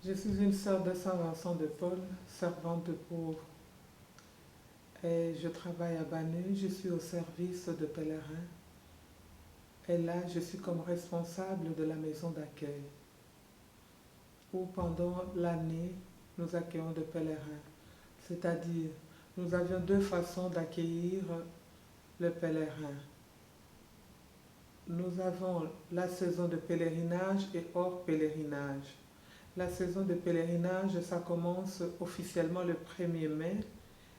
Je suis une sœur de Saint-Vincent de Paul, servante de pauvres. Et je travaille à Banu, je suis au service de pèlerins. Et là, je suis comme responsable de la maison d'accueil, où pendant l'année, nous accueillons des pèlerins. C'est-à-dire, nous avions deux façons d'accueillir le pèlerin. Nous avons la saison de pèlerinage et hors pèlerinage. La saison de pèlerinage, ça commence officiellement le 1er mai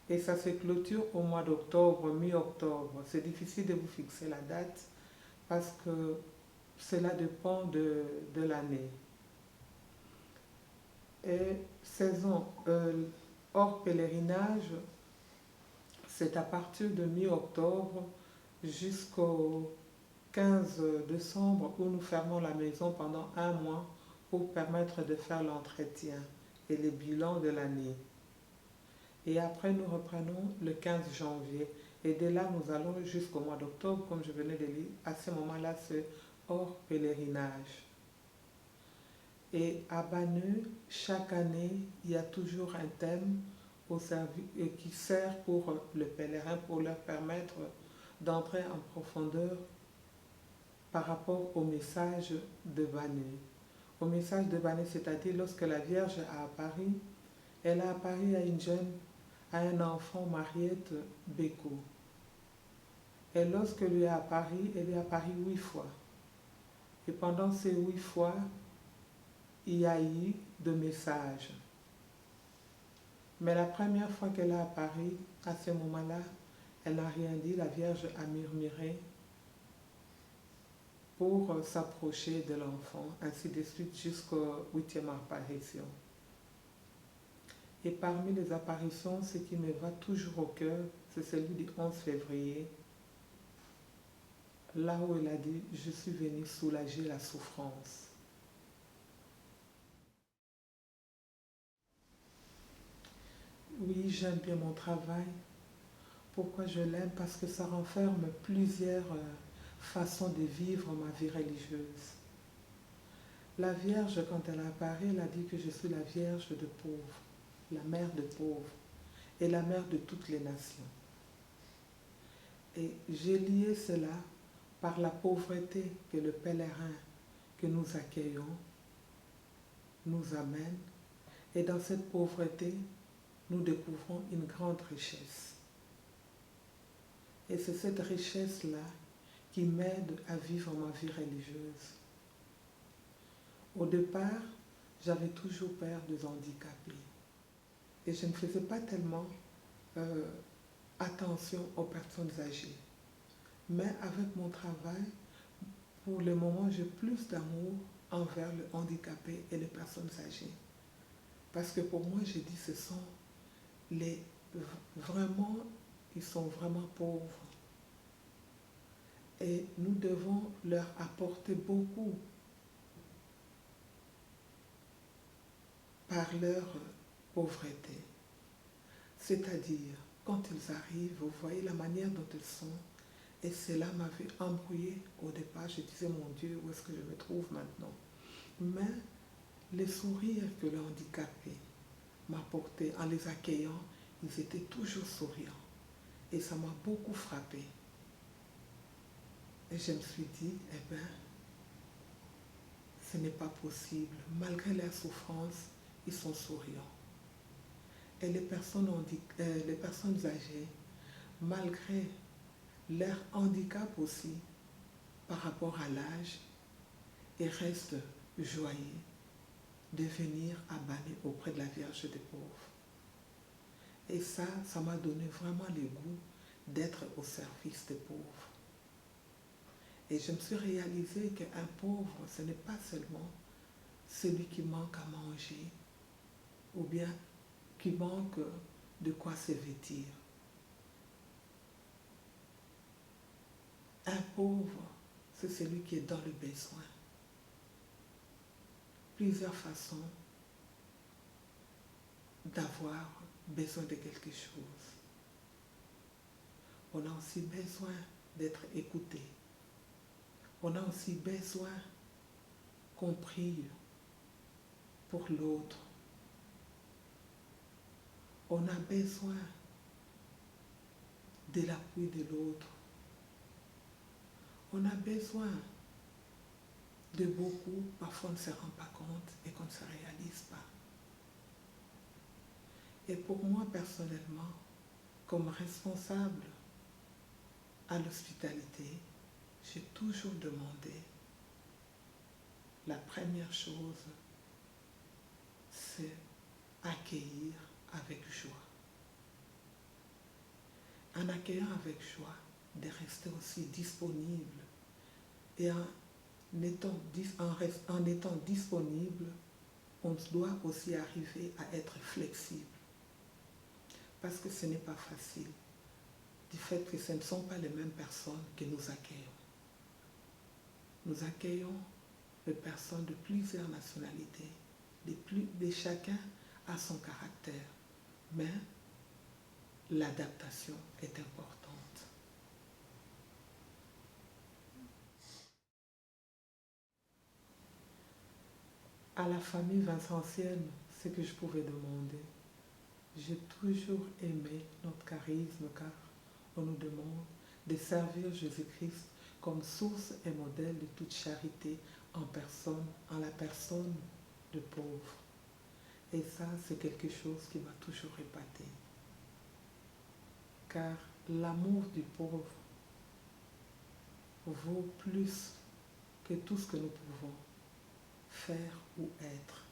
et ça se clôture au mois d'octobre, mi-octobre. C'est difficile de vous fixer la date parce que cela dépend de l'année. Et saison hors pèlerinage, c'est à partir de mi-octobre jusqu'au 15 décembre où nous fermons la maison pendant un mois pour permettre de faire l'entretien et les bilans de l'année. Et après, nous reprenons le 15 janvier. Et de là, nous allons jusqu'au mois d'octobre, comme je venais de lire. À ce moment-là, c'est hors pèlerinage. Et à Banu, chaque année, il y a toujours un thème au service, qui sert pour le pèlerin, pour leur permettre d'entrer en profondeur par rapport au message de Banu. Au message de Banu, c'est-à-dire lorsque la Vierge a apparu, elle a apparu à une jeune, à un enfant, Mariette Beko. Et lorsque lui a apparu, elle est apparue 8 fois. Et pendant ces 8 fois, il y a eu de messages. Mais la première fois qu'elle a apparu, à ce moment-là, elle n'a rien dit, la Vierge a murmuré pour s'approcher de l'enfant, ainsi de suite jusqu'au 8e apparition. Et parmi les apparitions, ce qui me va toujours au cœur, c'est celui du 11 février, là où elle a dit « Je suis venue soulager la souffrance ». Oui, j'aime bien mon travail. Pourquoi je l'aime? Parce que ça renferme plusieurs façons de vivre ma vie religieuse. La Vierge, quand elle a apparu, elle a dit que je suis la Vierge de pauvres, la mère de pauvres et la mère de toutes les nations. Et j'ai lié cela par la pauvreté que le pèlerin que nous accueillons nous amène. Et dans cette pauvreté, nous découvrons une grande richesse. Et c'est cette richesse-là qui m'aide à vivre ma vie religieuse. Au départ, j'avais toujours peur des handicapés. Et je ne faisais pas tellement attention aux personnes âgées. Mais avec mon travail, pour le moment, j'ai plus d'amour envers le handicapé et les personnes âgées. Parce que pour moi, j'ai dit, ce sont vraiment, ils sont vraiment pauvres. Et nous devons leur apporter beaucoup par leur pauvreté. C'est-à-dire, quand ils arrivent, vous voyez la manière dont ils sont, et cela m'avait embrouillé au départ. Je disais, mon Dieu, où est-ce que je me trouve maintenant? Mais les sourires que le handicapé m'apportait en les accueillant, ils étaient toujours souriants. Et ça m'a beaucoup frappé. Et je me suis dit, eh bien, ce n'est pas possible. Malgré leur souffrance, ils sont souriants. Et les personnes âgées, malgré leur handicap aussi, par rapport à l'âge, ils restent joyeux de venir à Banu auprès de la Vierge des pauvres. Et ça m'a donné vraiment le goût d'être au service des pauvres. Et je me suis réalisé qu'un pauvre, ce n'est pas seulement celui qui manque à manger ou bien qui manque de quoi se vêtir. Un pauvre, c'est celui qui est dans le besoin. Plusieurs façons d'avoir besoin de quelque chose. On a aussi besoin d'être écouté. On a aussi besoin qu'on prie pour l'autre. On a besoin de l'appui de l'autre. On a besoin de beaucoup, parfois on ne se rend pas compte et qu'on ne se réalise pas. Et pour moi personnellement, comme responsable à l'hospitalité, j'ai toujours demandé, la première chose, c'est accueillir avec joie. En accueillant avec joie, de rester aussi disponible. Et en étant disponible, on doit aussi arriver à être flexible. Parce que ce n'est pas facile, du fait que ce ne sont pas les mêmes personnes que nous accueillons. Nous accueillons des personnes de plusieurs nationalités, de chacun a son caractère, mais l'adaptation est importante. À la famille vincentienne, ce que je pouvais demander, j'ai toujours aimé notre charisme car on nous demande de servir Jésus-Christ comme source et modèle de toute charité en la personne de pauvres. Et ça, c'est quelque chose qui m'a toujours épaté. Car l'amour du pauvre vaut plus que tout ce que nous pouvons faire ou être.